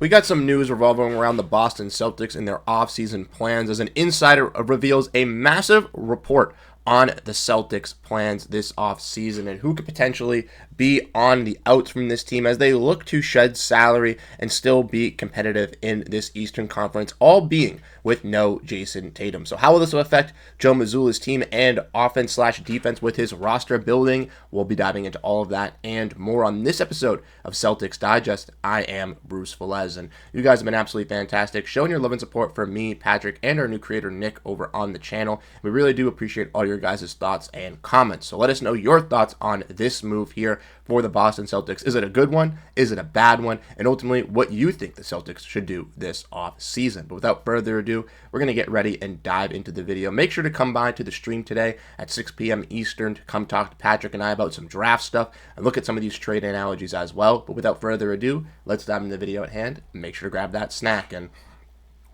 We got some news revolving around the Boston Celtics and their offseason plans as an insider reveals a massive report on the Celtics' plans this offseason and who could potentially be on the outs from this team as they look to shed salary and still be competitive in this Eastern Conference, all being with no Jayson Tatum. So how will this affect Joe Mazzulla's team and offense/defense with his roster building? We'll be diving into all of that and more on this episode of Celtics Digest. I am Bruce Veliz, and you guys have been absolutely fantastic, showing your love and support for me, Patrick, and our new creator, Nick, over on the channel. We really do appreciate all your guys' thoughts and comments. So let us know your thoughts on this move here for the Boston Celtics. Is it a good one? Is it a bad one? And ultimately, what you think the Celtics should do this off season. But without further ado, we're going to get ready and dive into the video. Make sure to come by to the stream today at 6 p.m. Eastern to come talk to Patrick and I about some draft stuff and look at some of these trade analogies as well. But without further ado, let's dive into the video at hand. Make sure to grab that snack. And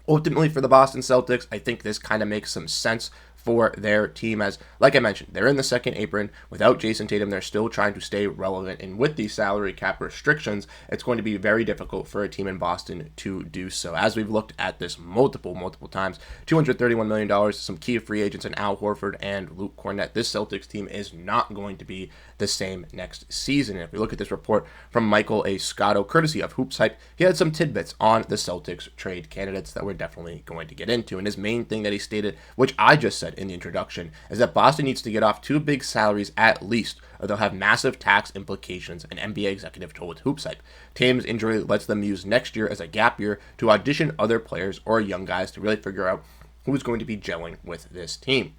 ultimately for the Boston Celtics, I think this kind of makes some sense for their team as, like I mentioned, they're in the second apron. Without Jayson Tatum, they're still trying to stay relevant. And with these salary cap restrictions, it's going to be very difficult for a team in Boston to do so. As we've looked at this multiple times, $231 million, some key free agents in Al Horford and Luke Kornet. This Celtics team is not going to be the same next season. And if we look at this report from Michael A. Scotto, courtesy of Hoops Hype, he had some tidbits on the Celtics trade candidates that we're definitely going to get into. And his main thing that he stated, which I just said in the introduction, is that Boston needs to get off two big salaries at least, or they'll have massive tax implications, an NBA executive told Hoops Hype. Tatum's injury lets them use next year as a gap year to audition other players or young guys to really figure out who's going to be gelling with this team.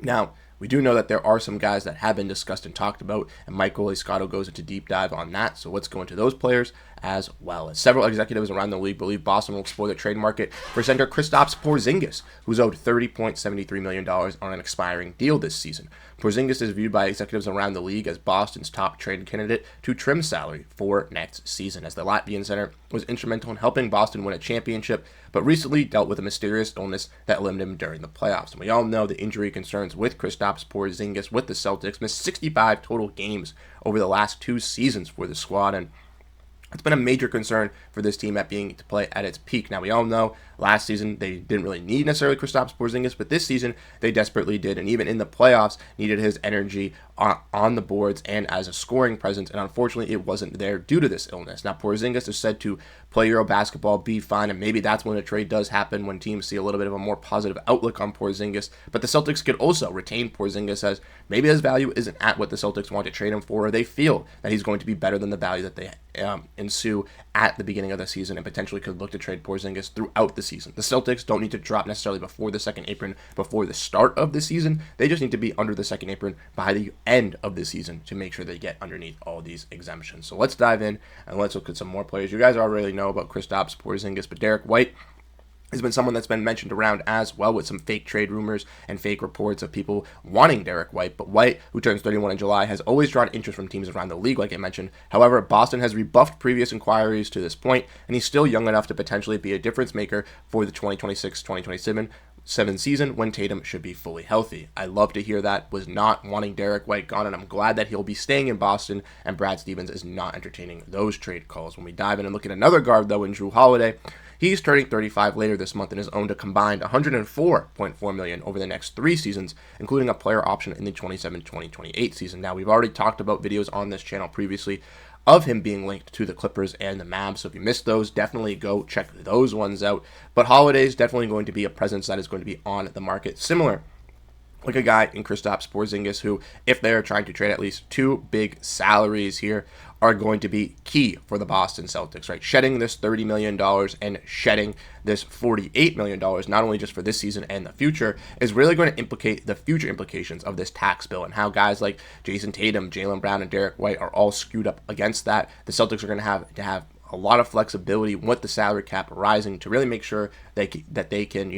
Now, we do know that there are some guys that have been discussed and talked about, and Michael Escato goes into deep dive on that. So let's go into those players as well. As several executives around the league believe Boston will explore the trade market for center Kristaps Porziņģis, who's owed $30.73 million on an expiring deal this season. Porziņģis is viewed by executives around the league as Boston's top trade candidate to trim salary for next season, as the Latvian center was instrumental in helping Boston win a championship, but recently dealt with a mysterious illness that limited him during the playoffs. And we all know the injury concerns with Kristaps Porziņģis with the Celtics, missed 65 total games over the last two seasons for the squad, and it's been a major concern for this team at being to play at its peak. Now, we all know last season they didn't really need necessarily Kristaps Porziņģis, but this season they desperately did, and even in the playoffs needed his energy on the boards and as a scoring presence, and unfortunately it wasn't there due to this illness. Now, Porziņģis is said to play Euro basketball, be fine, and maybe that's when a trade does happen, when teams see a little bit of a more positive outlook on Porziņģis. But the Celtics could also retain Porziņģis as maybe his value isn't at what the Celtics want to trade him for, or they feel that he's going to be better than the value that they ensue at the beginning of the season, and potentially could look to trade Porziņģis throughout the season. The Celtics don't need to drop necessarily before the second apron, before the start of the season. They just need to be under the second apron by the end of the season to make sure they get underneath all these exemptions. So let's dive in and let's look at some more players. You guys already know about Kristaps Porziņģis, but Derrick White has been someone that's been mentioned around as well, with some fake trade rumors and fake reports of people wanting Derrick White. But White, who turns 31 in July, has always drawn interest from teams around the league, like I mentioned. However, Boston has rebuffed previous inquiries to this point, and he's still young enough to potentially be a difference maker for the 2026-2027 season when Tatum should be fully healthy. I love to hear that. Was not wanting Derrick White gone, and I'm glad that he'll be staying in Boston, and Brad Stevens is not entertaining those trade calls. When we dive in and look at another guard, though, in Jrue Holiday, he's turning 35 later this month and is owned a combined $104.4 million over the next 3 seasons, including a player option in the 27-28 season. Now, we've already talked about videos on this channel previously of him being linked to the Clippers and the Mavs. So if you missed those, definitely go check those ones out. But Holiday is definitely going to be a presence that is going to be on the market, similar like a guy in Kristaps Porziņģis, who, if they're trying to trade at least 2 big salaries here, are going to be key for the Boston Celtics, right? Shedding this $30 million and shedding this $48 million, not only just for this season and the future, is really going to implicate the future implications of this tax bill and how guys like Jayson Tatum, Jaylen Brown, and Derrick White are all skewed up against that. The Celtics are going to have a lot of flexibility with the salary cap rising to really make sure that they can,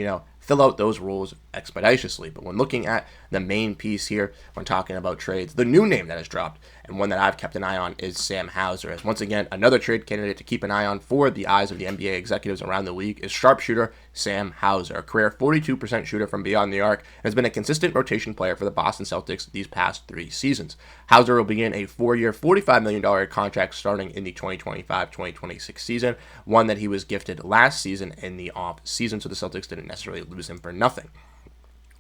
fill out those roles expeditiously. But when looking at the main piece here, when talking about trades, the new name that has dropped, and one that I've kept an eye on, is Sam Hauser. As once again, another trade candidate to keep an eye on for the eyes of the NBA executives around the league is sharpshooter Sam Hauser, a career 42% shooter from beyond the arc, and has been a consistent rotation player for the Boston Celtics these past 3 seasons. Hauser will begin a 4-year, $45 million contract starting in the 2025-2026 season, one that he was gifted last season in the off-season, so the Celtics didn't necessarily lose him for nothing.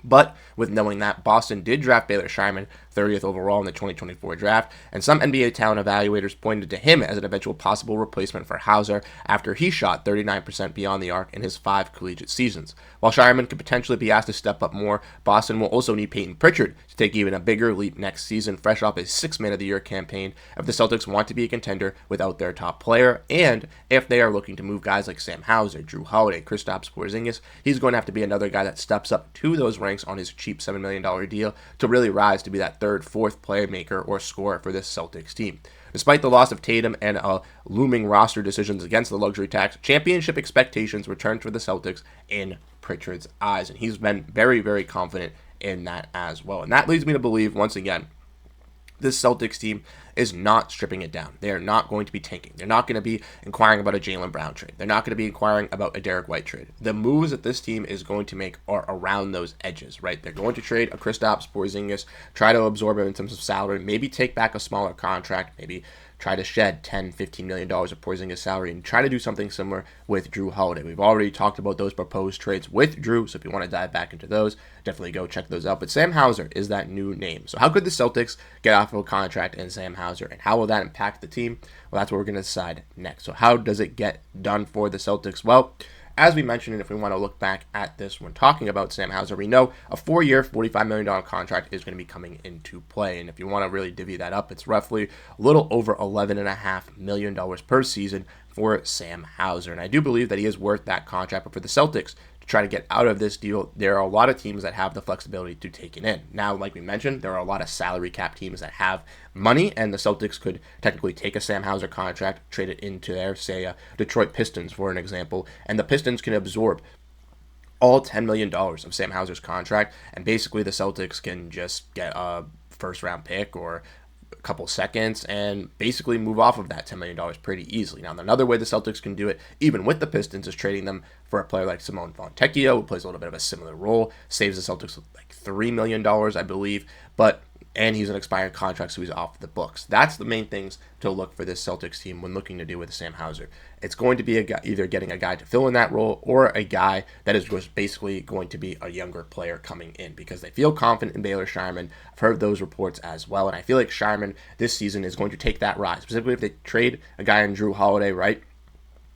But with knowing that, Boston did draft Baylor Scheierman 30th overall in the 2024 draft, and some NBA talent evaluators pointed to him as an eventual possible replacement for Hauser after he shot 39% beyond the arc in his 5 collegiate seasons. While Scheierman could potentially be asked to step up more, Boston will also need Peyton Pritchard to take even a bigger leap next season, fresh off his 6th Man of the Year campaign, if the Celtics want to be a contender without their top player, and if they are looking to move guys like Sam Hauser, Jrue Holiday, Kristaps Porziņģis, he's going to have to be another guy that steps up to those ranks on his cheap $7 million deal to really rise to be that 3rd, 4th playmaker or scorer for this Celtics team. Despite the loss of Tatum and looming roster decisions against the luxury tax, championship expectations returned for the Celtics in Pritchard's eyes, and he's been very, very confident in that as well. And that leads me to believe, once again, this Celtics team is not stripping it down. They are not going to be tanking. They're not going to be inquiring about a Jaylen Brown trade. They're not going to be inquiring about a Derrick White trade. The moves that this team is going to make are around those edges, right? They're going to trade a Kristaps Porziņģis, try to absorb him in terms of salary, maybe take back a smaller contract, maybe try to shed $10, $15 million of Porziņģis salary and try to do something similar with Jrue Holiday. We've already talked about those proposed trades with Jrue, so if you want to dive back into those, definitely go check those out. But Sam Hauser is that new name. So how could the Celtics get off of a contract in Sam Hauser, and how will that impact the team? Well, that's what we're going to decide next. So how does it get done for the Celtics? Well, as we mentioned, and if we want to look back at this when talking about Sam Hauser, we know a 4-year, $45 million contract is going to be coming into play. And if you want to really divvy that up, it's roughly a little over $11.5 million per season for Sam Hauser. And I do believe that he is worth that contract. But for the Celtics to try to get out of this deal, there are a lot of teams that have the flexibility to take it in. Now, like we mentioned, there are a lot of salary cap teams that have money, and the Celtics could technically take a Sam Hauser contract, trade it into their, say, Detroit Pistons, for an example, and the Pistons can absorb all $10 million of Sam Hauser's contract, and basically the Celtics can just get a first-round pick or a couple seconds and basically move off of that $10 million pretty easily. Now, another way the Celtics can do it, even with the Pistons, is trading them for a player like Simone Fontecchio, who plays a little bit of a similar role, saves the Celtics like $3 million, I believe, and he's an expiring contract, so he's off the books. That's the main things to look for this Celtics team when looking to do with Sam Hauser. It's going to be a guy, either getting a guy to fill in that role or a guy that is just basically going to be a younger player coming in because they feel confident in Baylor Scheierman. I've heard those reports as well, and I feel like Scheierman this season is going to take that rise, specifically if they trade a guy in Jrue Holiday, right?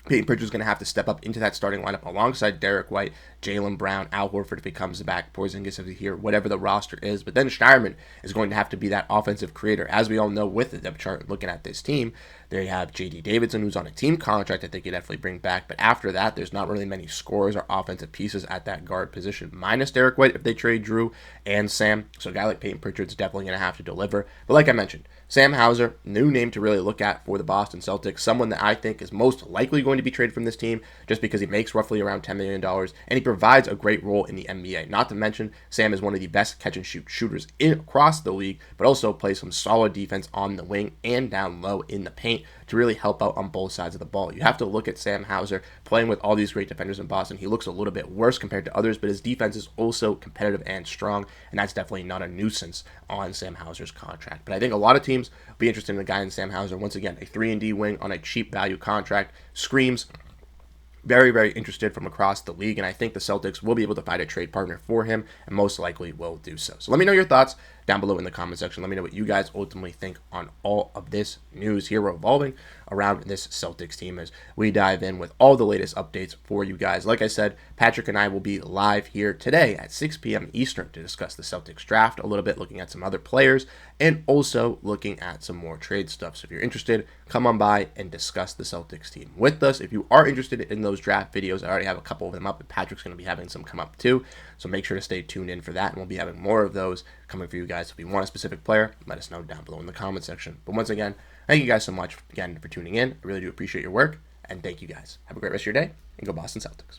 Peyton Pritchard's going to have to step up into that starting lineup alongside Derrick White, Jaylen Brown, Al Horford if he comes back, Porziņģis if he's here, whatever the roster is. But then Scheierman is going to have to be that offensive creator. As we all know with the depth chart looking at this team, they have J.D. Davidson, who's on a team contract that they could definitely bring back. But after that, there's not really many scorers or offensive pieces at that guard position, minus Derrick White if they trade Jrue and Sam. So a guy like Peyton Pritchard's definitely going to have to deliver. But like I mentioned, Sam Hauser, new name to really look at for the Boston Celtics, someone that I think is most likely going to be traded from this team just because he makes roughly around $10 million and he provides a great role in the NBA. Not to mention, Sam is one of the best catch-and-shoot shooters across the league, but also plays some solid defense on the wing and down low in the paint to really help out on both sides of the ball. You have to look at Sam Hauser playing with all these great defenders in Boston. He looks a little bit worse compared to others, but his defense is also competitive and strong, and that's definitely not a nuisance on Sam Hauser's contract. But I think a lot of teams will be interested in the guy in Sam Hauser. Once again, a 3-and-D wing on a cheap value contract screams very, very interested from across the league, and I think the Celtics will be able to find a trade partner for him, and most likely will do so. So let me know your thoughts down below in the comment section. Let me know what you guys ultimately think on all of this news here revolving around this Celtics team as we dive in with all the latest updates for you guys. Like I said, Patrick and I will be live here today at 6 p.m. Eastern to discuss the Celtics draft a little bit, looking at some other players, and also looking at some more trade stuff. So if you're interested, come on by and discuss the Celtics team with us. If you are interested in those draft videos, I already have a couple of them up, and Patrick's going to be having some come up too. So make sure to stay tuned in for that, and we'll be having more of those coming for you guys. So if you want a specific player, let us know down below in the comment section. But once again, thank you guys so much again for tuning in. I really do appreciate your work, and thank you guys. Have a great rest of your day, and go Boston Celtics.